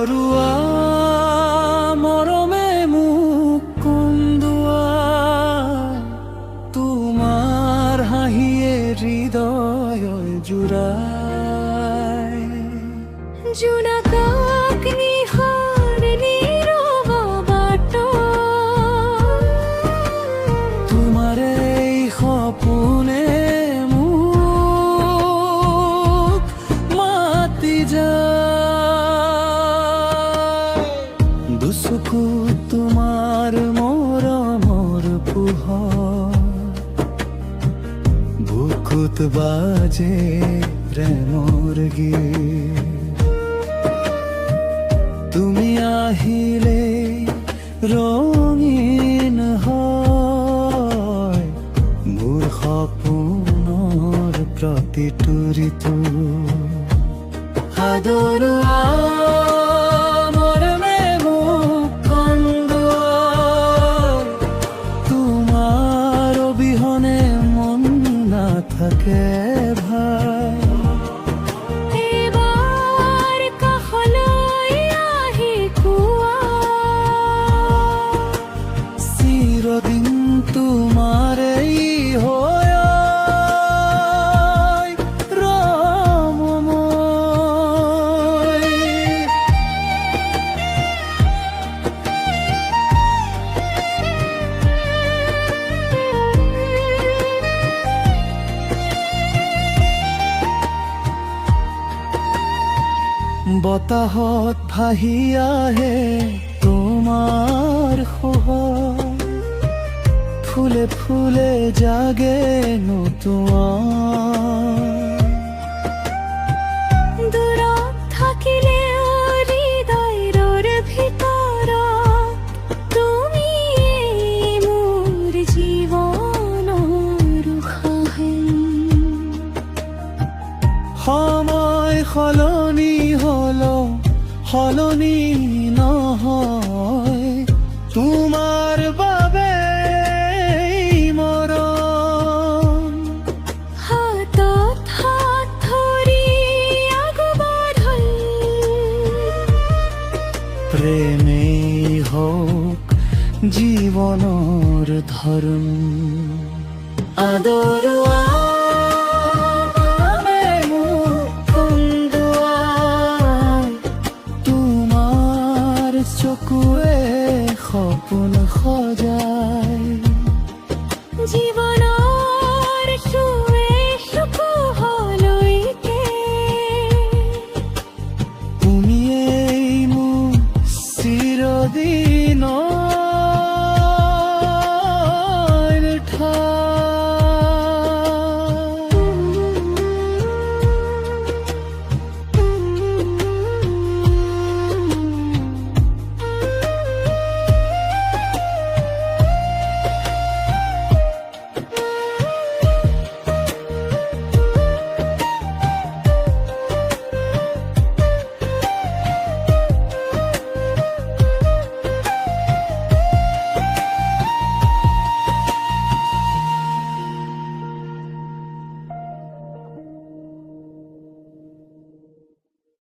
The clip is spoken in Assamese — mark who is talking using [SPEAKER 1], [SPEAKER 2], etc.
[SPEAKER 1] আদৰুৱা মৰমে মোক কন্দুৱা, তোমাৰ হাঁহিয়ে হৃদয় জুৰাই।
[SPEAKER 2] জোনাকক নিশাৰ নীৰৱ বাট,
[SPEAKER 1] তোমাৰ এই সপোনে মোক মাতি যায়। দুচকুত তোমাৰ মৰমৰ পোহৰ, বুকুত বাজে প্ৰেমৰ গীত। তুমি আহিলে ৰঙীন হয় মোৰ সপোনৰ প্ৰতিটো ঋতু। আদৰুৱা মৰমে মোক কন্দুৱা, তোমাৰ অবিহনে মন নাথাকে ভাই।
[SPEAKER 2] এবাৰ কাষলৈ আহি কোৱা,
[SPEAKER 1] চিৰদিন তোমাৰেই হয় ৰমময়। বতাহত ভাহি আহে তোমাৰ সুৰ, ফুলে ফুলে জাগে নতুন।
[SPEAKER 2] দূৰত থাকিলেও হৃদয়ৰ ভিতৰত তুমি মোৰ জীৱনৰ উশাহেন।
[SPEAKER 1] সময় সলনি হলেও সলনি নহয় তোমাৰ বাবে মৰম।
[SPEAKER 2] হাতত হাত ধৰি আগবাঢ়ি,
[SPEAKER 1] প্ৰেমেই হওক জীৱনৰ ধৰ্ম। আদৰুৱা মৰমে মোক কন্দুৱা, তোমাৰ চকুৱে সপোন সজায়।
[SPEAKER 2] জীৱনৰ সুৱে সুখলৈকে
[SPEAKER 1] তুমিয়েই মোক চিৰদিন